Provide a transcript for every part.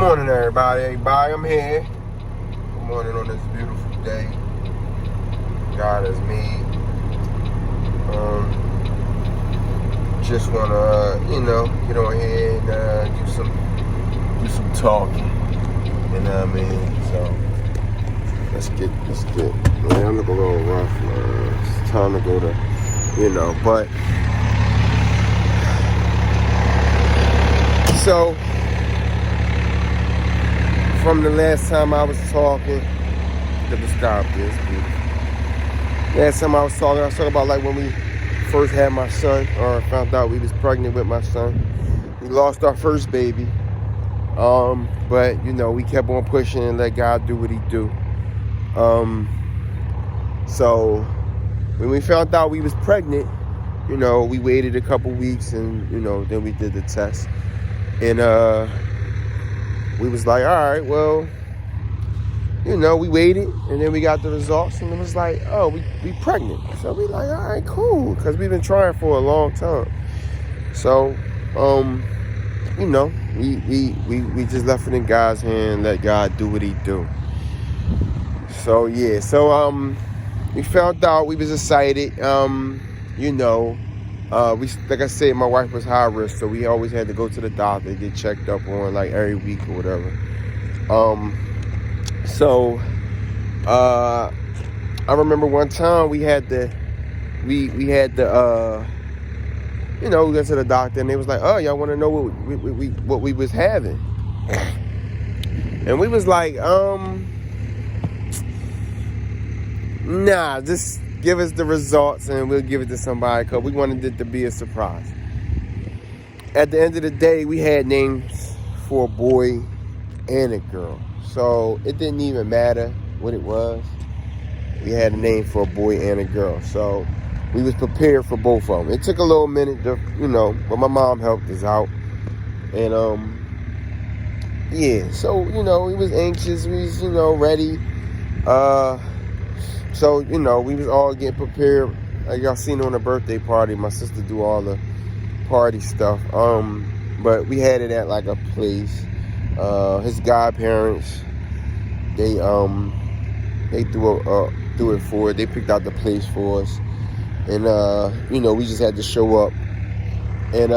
morning, everybody. I'm here. Good morning on this beautiful day God has made. Just wanna, get on here and do some talking. You know what I mean? So let's get. Man, I'm looking a little rough. It's time to go to, but so. From the last time I was talking, let me stop this. Last time I was talking about like when we first had my son, or found out we was pregnant with my son. We lost our first baby, but we kept on pushing and let God do what He do. So when we found out we was pregnant, we waited a couple weeks and then we did the test, and we was like, all right, well, we waited, and then we got the results, and it was like, oh, we pregnant. So we like, all right, cool, because we've been trying for a long time. So, we just left it in God's hand, let God do what He do. So, yeah, we found out, we was excited, we, like I said, my wife was high risk, so we always had to go to the doctor, get checked up on like every week or whatever. I remember one time we went to the doctor, and they was like, oh, y'all want to know what we was having? And we was like, nah, just give us the results and we'll give it to somebody, because we wanted it to be a surprise. At the end of the day, we had names for a boy and a girl. So it didn't even matter what it was. We had a name for a boy and a girl. So we was prepared for both of them. It took a little minute to, but my mom helped us out. And, so, we was anxious. We was, ready. So, we was all getting prepared. Like y'all seen on the birthday party, my sister do all the party stuff. But we had it at like a place. His godparents, they threw it for it. They picked out the place for us. And, we just had to show up. And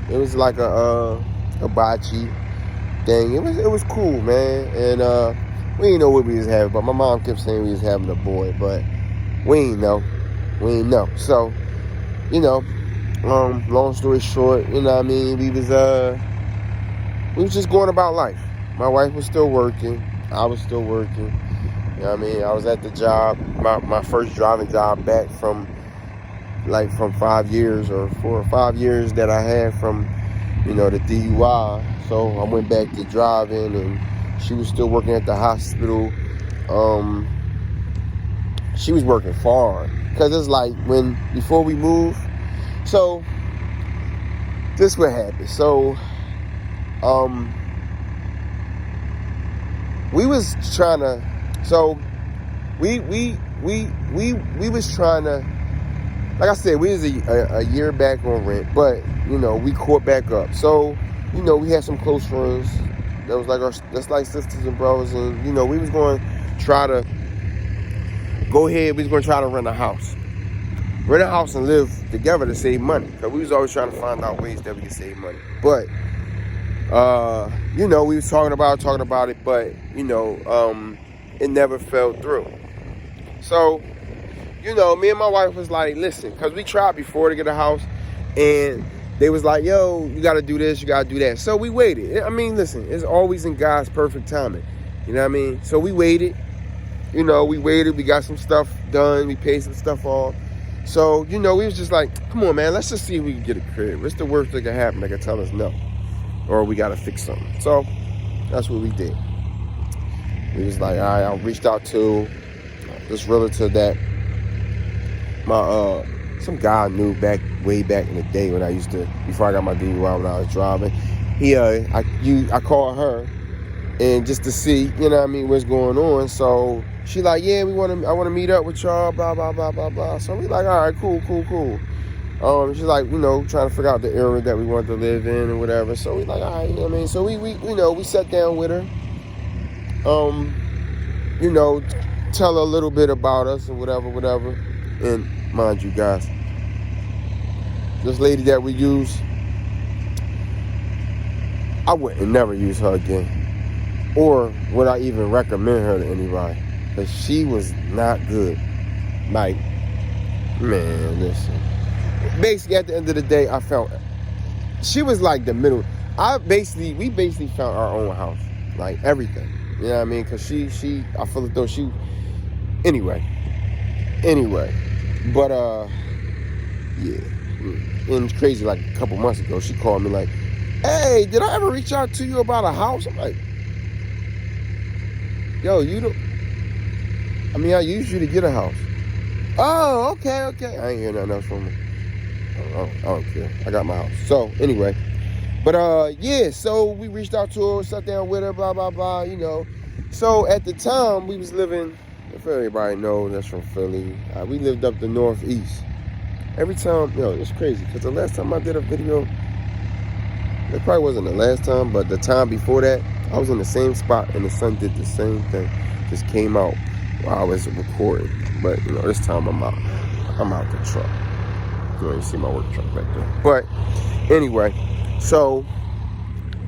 it was like a hibachi thing. It was cool, man. And we didn't know what we was having, but my mom kept saying we was having a boy, but we ain't know. So, long story short, we was just going about life. My wife was still working. I was still working. I was at the job, my first driving job back from 5 years or 4 or 5 years that I had from, the DUI. So I went back to driving, and she was still working at the hospital. She was working far, because it's like before we moved. So this what happened. So we was trying to. So we was trying to. Like I said, we was a year back on rent, but we caught back up. So we had some close friends. That was that's like sisters and brothers, and we was going to try to go ahead. We was going to try to rent a house and live together to save money, because we was always trying to find out ways that we could save money. But we was talking about it, but it never fell through. So me and my wife was like, listen, because we tried before to get a house, and they was like, yo, you got to do this, you got to do that. So we waited. Listen, it's always in God's perfect timing. You know what I mean? So we waited. We waited. We got some stuff done. We paid some stuff off. So, we was just like, come on, man, let's just see if we can get a crib. What's the worst that can happen? They can tell us no. Or we got to fix something. So that's what we did. We was like, all right, I reached out to this relative that some guy I knew way back in the day when before I got my DUI, when I was driving. I called her, and just to see, what's going on. So she like, yeah, I want to meet up with y'all, blah, blah, blah, blah, blah. So we like, all right, cool. She's like, trying to figure out the era that we wanted to live in or whatever. So we like, all right, you know what I mean? So we sat down with her. Tell her a little bit about us or whatever. And mind you guys, this lady that we use, I wouldn't never use her again. Or would I even recommend her to anybody? Because she was not good. Like, man, listen. Basically, at the end of the day, I felt she was like the middle. We basically found our own house. Like, everything. You know what I mean? Because I feel as though she... Anyway. But, yeah. And it's crazy, like, a couple months ago, she called me like, hey, did I ever reach out to you about a house? I'm like, yo, you don't... I used you to get a house. Oh, okay. I ain't hear nothing else from her. I don't care. I got my house. So, anyway. But, yeah, so we reached out to her, sat down with her, blah, blah, blah, So, at the time, we was living, if everybody knows, that's from Philly. We lived up the Northeast. Every time, it's crazy, because the last time I did a video, it probably wasn't the last time, but the time before that, I was in the same spot, and the sun did the same thing. Just came out while I was recording. But, this time I'm out the truck. You see my work truck back there. But anyway, so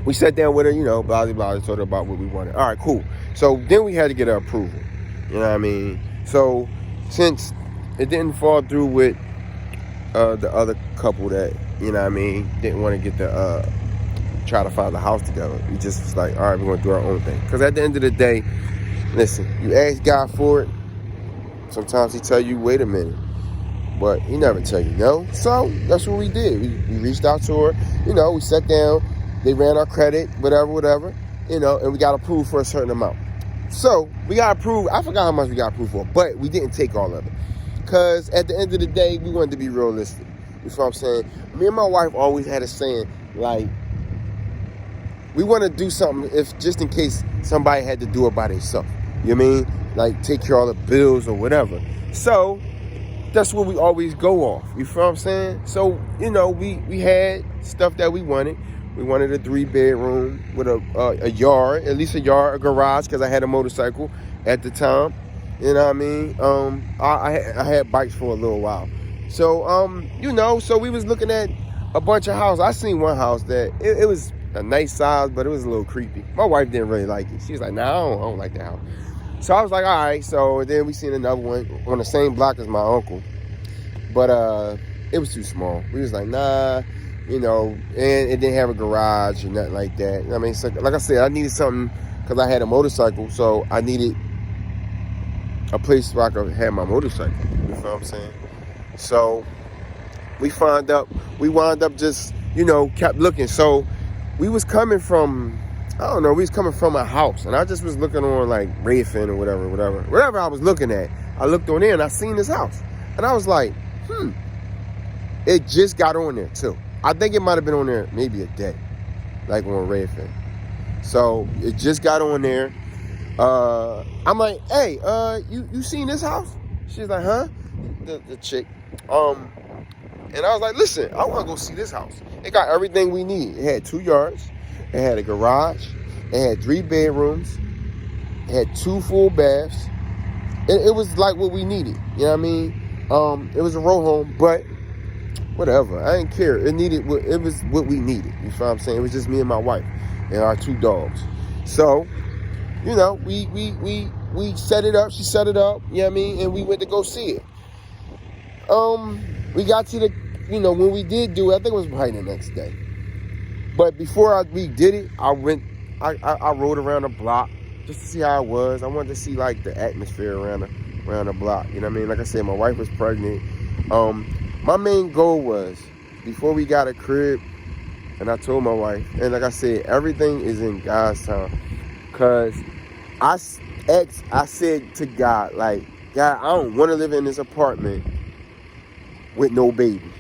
we sat down with her, blah, blah, blah, told her about what we wanted. All right, cool. So then we had to get her approval. You know what I mean? So since it didn't fall through with the other couple that, didn't want to get try to find the house together. We just was like, all right, we're going to do our own thing. Because at the end of the day, listen, you ask God for it. Sometimes he tell you, wait a minute. But he never tell you no. So that's what we did. We reached out to her. We sat down. They ran our credit, whatever. And we got approved for a certain amount. So we got approved. I forgot how much we got approved for. But we didn't take all of it. Because at the end of the day, we wanted to be realistic. You know what I'm saying? Me and my wife always had a saying, like, we want to do something just in case somebody had to do it by themselves. You know what I mean? Like, take care of all the bills or whatever. So that's what we always go off. You feel what I'm saying? So, we had stuff that we wanted. We wanted a 3-bedroom with a yard, at least a yard, a garage, because I had a motorcycle at the time. You know what I mean? I had bikes for a little while. So, so we was looking at a bunch of houses. I seen one house that it was a nice size, but it was a little creepy. My wife didn't really like it. She was like, nah, I don't like that house. So I was like, all right. So then we seen another one on the same block as my uncle. But it was too small. We was like, nah, and it didn't have a garage or nothing like that. I mean, so, like I said, I needed something because I had a motorcycle. So I needed a place where I could have my motorcycle. You know what I'm saying? So we wound up just, kept looking. So we was coming from... we was coming from a house, and I just was looking on, like, Redfin or whatever I was looking at. I looked on there, and I seen this house. And I was like, It just got on there, too. I think it might have been on there maybe a day, like on Redfin. So, it just got on there. I'm like, hey, you seen this house? She's like, huh? The chick. And I was like, listen, I want to go see this house. It got everything we need. It had 2 yards. It had a garage. It had 3 bedrooms. It had 2 full baths. It was like what we needed. You know what I mean? It was a row home, but whatever. I didn't care. It was what we needed. You know what I'm saying? It was just me and my wife and our 2 dogs. So, we set it up. She set it up. You know what I mean? And we went to go see it. We got to the, when we did do it, I think it was probably the next day. But before we did it, I rode around the block just to see how it was. I wanted to see, like, the atmosphere around the block. You know what I mean? Like I said, my wife was pregnant. My main goal was, before we got a crib, and I told my wife, and like I said, everything is in God's time. Because I said to God, like, God, I don't want to live in this apartment with no baby.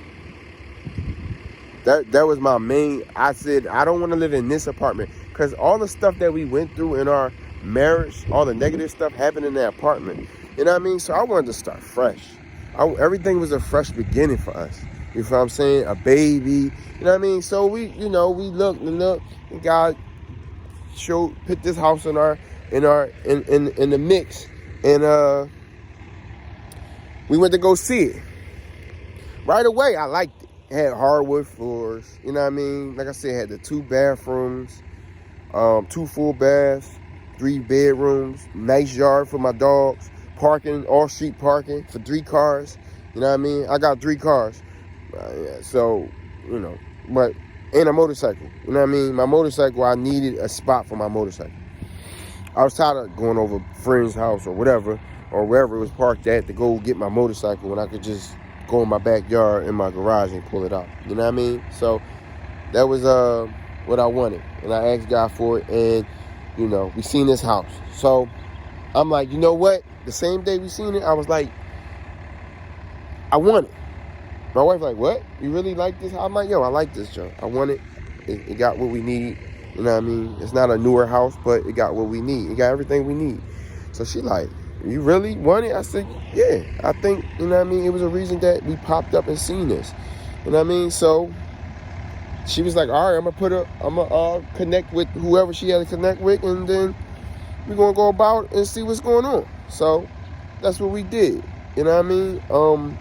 That was my main. I said, I don't want to live in this apartment because all the stuff that we went through in our marriage, all the negative stuff happened in that apartment. You know what I mean? So I wanted to start fresh. Everything was a fresh beginning for us. You know what I'm saying? A baby. You know what I mean? So we looked and looked, and God put this house in the mix, and we went to go see it. Right away, I liked it. It had hardwood floors. You know what I mean? Like I said, it had the 2 bathrooms, 2 full baths, 3 bedrooms, nice yard for my dogs, parking, all-street parking for 3 cars. You know what I mean? I got 3 cars. Yeah, so, but, and a motorcycle. You know what I mean? My motorcycle, I needed a spot for my motorcycle. I was tired of going over a friend's house or whatever, or wherever it was parked at, to go get my motorcycle when I could just go in my backyard in my garage and pull it out. You know what I mean? So that was what I wanted, and I asked God for it, and we seen this house. So I'm like, you know what? The same day we seen it, I was like, I want it. My wife like, what? You really like this? I'm like, yo, I like this joint. I want it. It got what we need. You know what I mean? It's not a newer house, but it got what we need. It got everything we need. So she like, you really want it? I said, yeah. I think, you know what I mean? It was a reason that we popped up and seen this. You know what I mean? So she was like, all right, I'm gonna connect with whoever she had to connect with, and then we're gonna go about and see what's going on. So that's what we did. You know what I mean?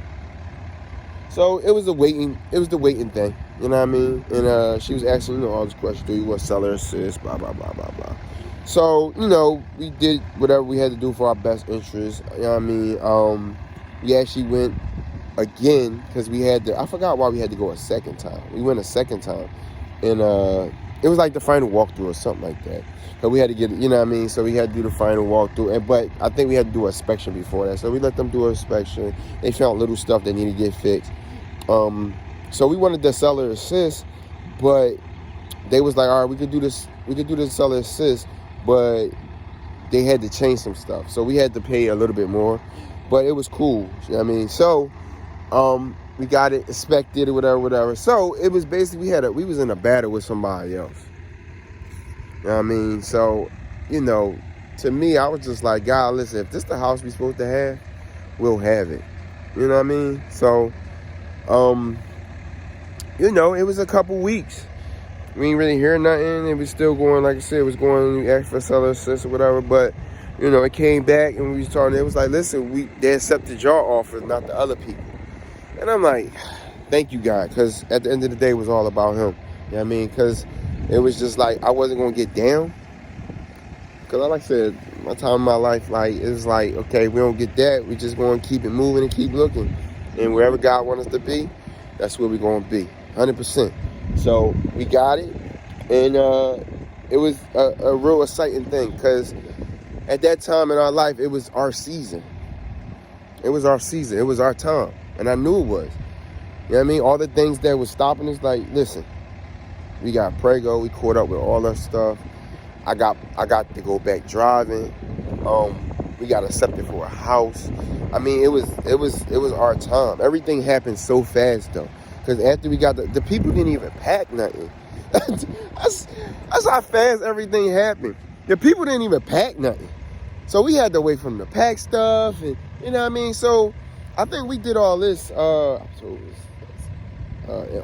So it was the waiting thing. You know what I mean? And she was asking, all these questions. Do you want seller assist? Blah, blah, blah, blah, blah. So, we did whatever we had to do for our best interest. You know what I mean? We actually went again because I forgot why we had to go a second time. We went a second time. And it was like the final walkthrough or something like that. So we had to get, you know what I mean? So we had to do the final walkthrough. But I think we had to do an inspection before that. So we let them do an inspection. They found little stuff that needed to get fixed. So we wanted the seller assist, but they was like, all right, we could do the seller assist, but they had to change some stuff. So we had to pay a little bit more, but it was cool. You know what I mean? So we got it inspected or whatever. So it was basically, we was in a battle with somebody else. You know what I mean? So, to me, I was just like, God, listen, if this the house we supposed to have, we'll have it. You know what I mean? So, it was a couple weeks. We ain't really hear nothing. It was still going, like I said, it was going, we asked for seller assist or whatever, but, it came back and we was talking, it was like, listen, they accepted your offer, not the other people. And I'm like, thank you, God, because at the end of the day, it was all about him. You know what I mean? Because it was just like, I wasn't going to get down. Because like I said, my time in my life, like, it's like, okay, we don't get that. We just going to keep it moving and keep looking. And wherever God wants us to be, that's where we're going to be, 100%. So we got it. And it was a real exciting thing because at that time in our life, it was our season. It was our season. It was our time. And I knew it was. You know what I mean? All the things that was stopping us, like, listen, we got Prego. We caught up with all that stuff. I got to go back driving. We got accepted for a house. I mean, it was our time. Everything happened so fast though, because after we got the people didn't even pack nothing. that's how fast everything happened. The people didn't even pack nothing, so we had to wait for them to pack stuff, and you know what I mean. So I think we did all this in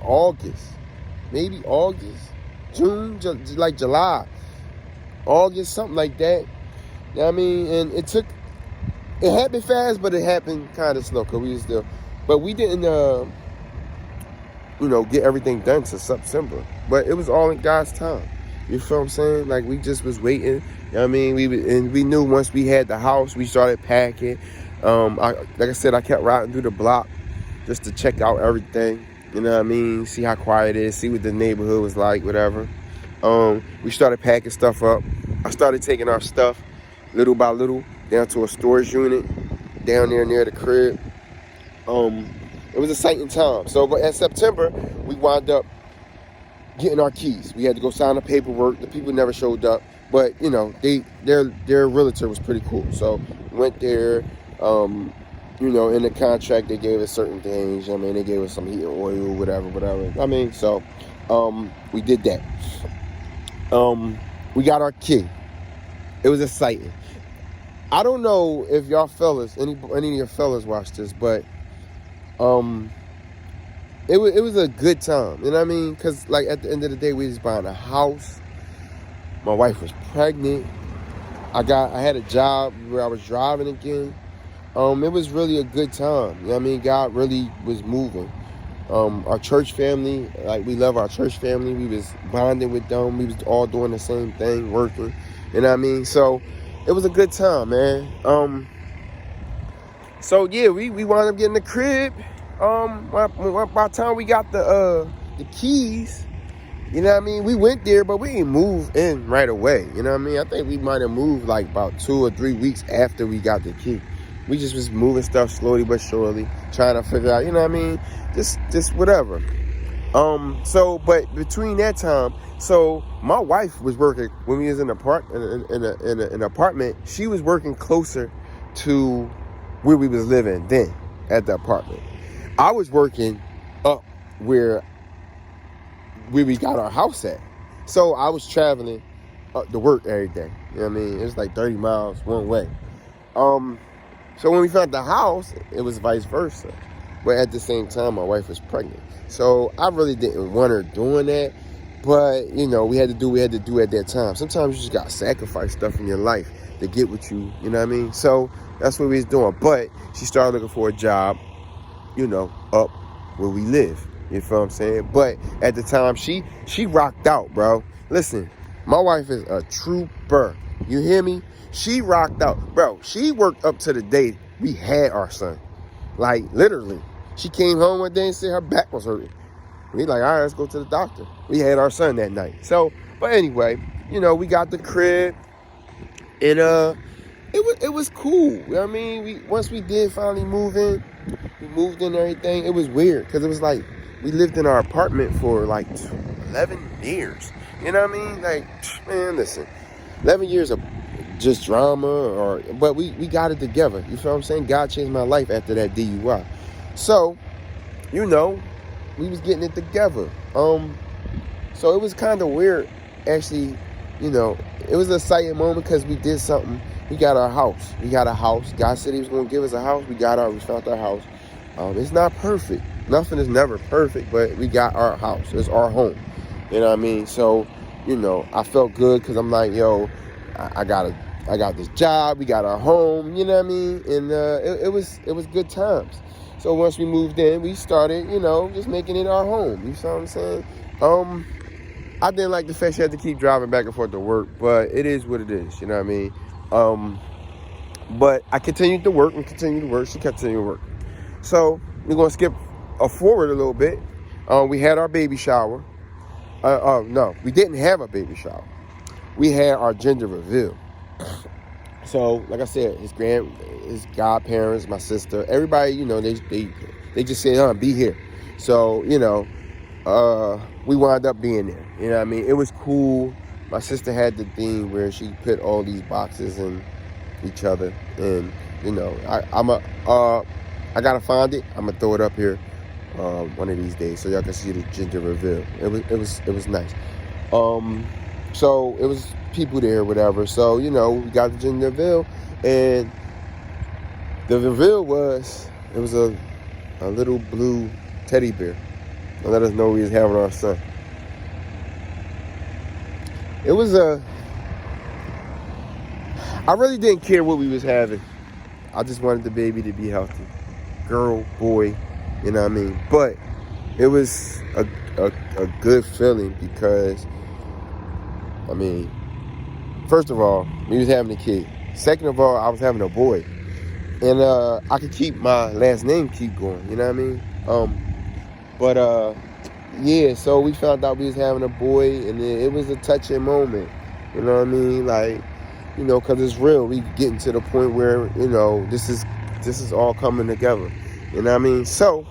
August, maybe August, June, like July, August, something like that. You know what I mean? And it happened fast, but it happened kind of slow because we didn't, get everything done to September. But it was all in God's time. You feel what I'm saying? Like, we just was waiting. You know what I mean? We knew once we had the house, we started packing. Like I said, I kept riding through the block just to check out everything. You know what I mean? See how quiet it is, see what the neighborhood was like, whatever. We started packing stuff up. I started taking our stuff little by little down to a storage unit down there near the crib. It was an exciting time. So, but at September, we wound up getting our keys. We had to go sign the paperwork. The people never showed up, but their realtor was pretty cool. So went there. In the contract they gave us certain things. I mean, they gave us some heat and oil, whatever. I mean, so we did that. We got our key. It was exciting. I don't know if y'all fellas, any of your fellas watch this, but it was a good time. You know what I mean? Because like at the end of the day, we was buying a house. My wife was pregnant. I had a job where I was driving again. It was really a good time. You know what I mean? God really was moving. Our church family, like we love our church family. We was bonding with them. We was all doing the same thing, working. You know what I mean? So it was a good time, man. So yeah, we wound up getting the crib. By the time we got the keys, you know what I mean? We went there, but we didn't move in right away. You know what I mean? I think we might have moved like about 2 or 3 weeks after we got the key. We just was moving stuff slowly but surely, trying to figure out, you know what I mean? Just whatever. So, but between that time, so my wife was working when we was in an apartment. She was working closer to where we was living then at the apartment. I was working up where we got our house at. So I was traveling up to work every day. You know what I mean? It was like 30 miles one way. So when we found the house, it was vice versa. But at the same time, my wife was pregnant. So I really didn't want her doing that. But, you know, we had to do what we had to do at that time. Sometimes you just got to sacrifice stuff in your life to get what you know what I mean? So that's what we was doing. But she started looking for a job, you know, up where we live. You feel what I'm saying? But at the time, she rocked out, bro. Listen, my wife is a trooper. You hear me? She rocked out. Bro, she worked up to the day we had our son. Like, literally. She came home one day and said her back was hurting. We like, all right, let's go to the doctor. We had our son that night. So, but anyway, you know, we got the crib. And it was cool. You know what I mean? Once we did finally move in, we moved in and everything. It was weird because it was like we lived in our apartment for like 11 years. You know what I mean? Like, man, listen, 11 years of just drama, but we got it together. You feel what I'm saying? God changed my life after that DUI. So, you know, we was getting it together. So it was kind of weird, actually. You know, it was an exciting moment because we did something. We got our house. We got a house. God said he was going to give us a house. We found our house. It's not perfect. Nothing is never perfect, but we got our house. It's our home. You know what I mean? So, you know, I felt good because I'm like, yo, I got this job. We got our home. You know what I mean? And it was good times. So once we moved in, we started, you know, just making it our home. You see what I'm saying? I didn't like the fact she had to keep driving back and forth to work, but it is what it is. You know what I mean? But I continued to work and continued to work. She continued to work. So we're going to skip forward a little bit. We had our baby shower. No, we didn't have a baby shower. We had our gender reveal. So, like I said, his godparents, my sister, everybody, you know, they just said, be here. So, you know, we wound up being there. You know what I mean? It was cool. My sister had the thing where she put all these boxes in each other, and you know, I gotta find it. I'm gonna throw it up here one of these days so y'all can see the gender reveal. It was nice. So it was people there, whatever. So you know, we got the gender reveal, and the reveal was a little blue teddy bear. And let us know we was having our son. It was I really didn't care what we was having. I just wanted the baby to be healthy. Girl, boy, you know what I mean? But it was a good feeling because, I mean, first of all, we was having a kid. Second of all, I was having a boy. And I could keep my last name keep going, you know what I mean? But yeah, so we found out we was having a boy, and it was a touching moment. You know what I mean? Like, you know, because it's real. We getting to the point where, you know, this is all coming together. You know what I mean? So,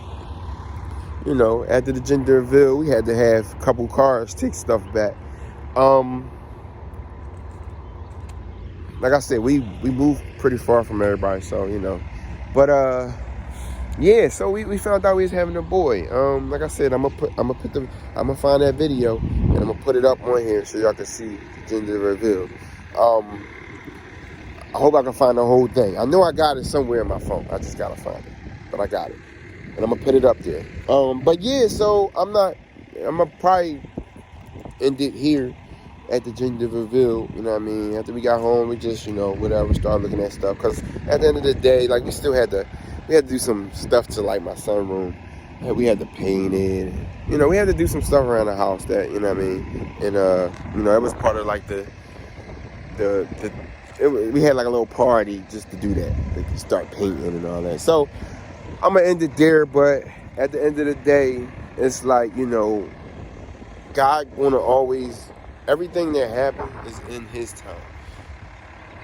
you know, after the gender reveal, we had to have a couple cars take stuff back. Like I said, we moved pretty far from everybody, so, you know. But yeah, so we found out we was having a boy. Like I said, I'm gonna find that video and I'm gonna put it up on here so y'all can see the gender reveal. I hope I can find the whole thing. I know I got it somewhere in my phone. I just gotta find it, but I got it. and I'm gonna put it up there. But yeah, so I'm gonna probably end it here at the Gingerville, you know what I mean? After we got home, we just, whatever, started looking at stuff. Because at the end of the day, like, we had to do some stuff to, like, my sunroom. And we had to paint it. We had to do some stuff around the house that, you know what I mean? And, it was part of, like, we had, like, a little party just to do that. To start painting and all that. So, I'm going to end it there. But at the end of the day, it's like, God gonna always, everything that happens is in His time.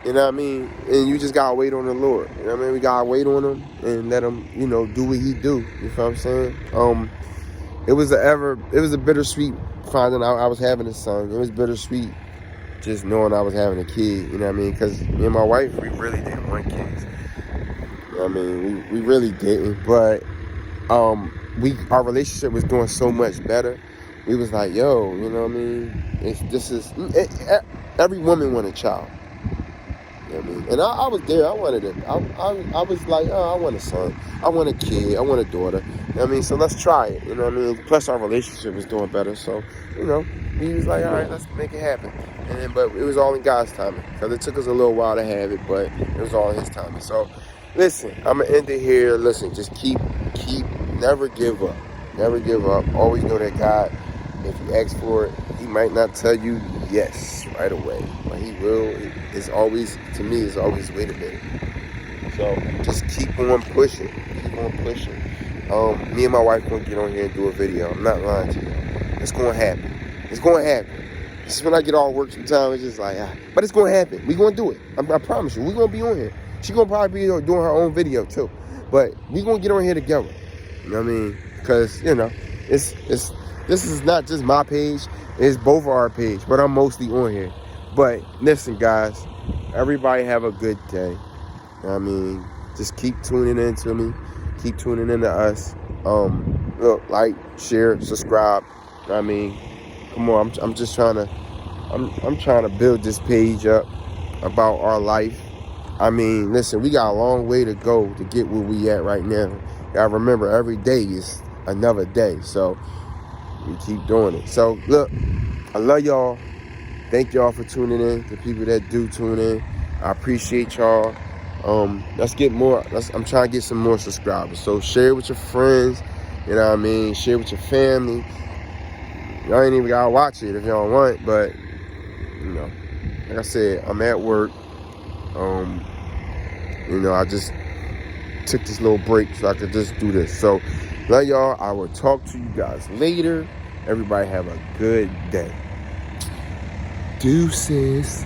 You know what I mean? And you just gotta wait on the Lord. You know what I mean? We gotta wait on Him and let Him, do what He do. You feel what I'm saying? It was a bittersweet finding out I was having a son. It was bittersweet just knowing I was having a kid. You know what I mean? Because me and my wife, we really didn't want kids. You know what I mean? We really didn't. But our relationship was doing so much better. We was like, yo, you know what I mean? Every woman want a child. You know what I mean? And I was there. I wanted it. I was like, oh, I want a son. I want a kid. I want a daughter. You know what I mean? So let's try it. You know what I mean? Plus our relationship was doing better. So, he was like, all right, let's make it happen. But it was all in God's timing. Because it took us a little while to have it, but it was all in His timing. So, listen, I'm going to end it here. Listen, just keep, never give up. Never give up. Always know that God, if you ask for it, He might not tell you yes right away, but He will. It's always, to me, it's always, wait a minute. So just keep on pushing. Keep on pushing. Me and my wife gonna get on here and do a video. I'm not lying to you. It's gonna happen. It's gonna happen. Just when I get all work sometimes, it's just like, but it's gonna happen. We gonna do it. I promise you. We gonna be on here. She gonna probably be doing her own video too. But we gonna get on here together. You know what I mean? Because this is not just my page, it's both of our page, but I'm mostly on here. But listen, guys, everybody have a good day. You know what I mean? Just keep tuning in to me, keep tuning in to us. Look, like, share, subscribe. You know what I mean? Come on, I'm just trying to I'm trying to build this page up about our life. I mean, listen, we got a long way to go to get where we at right now. Gotta remember, every day is another day. So we keep doing it. So look, I love y'all. Thank y'all for tuning in. The people that do tune in, I appreciate y'all. Let's get more. I'm trying to get some more subscribers. So share with your friends. You know what I mean? Share with your family. Y'all ain't even gotta watch it if y'all don't want, but like I said, I'm at work. I just took this little break so I could just do this. So love y'all. I will talk to you guys later. Everybody have a good day. Deuces.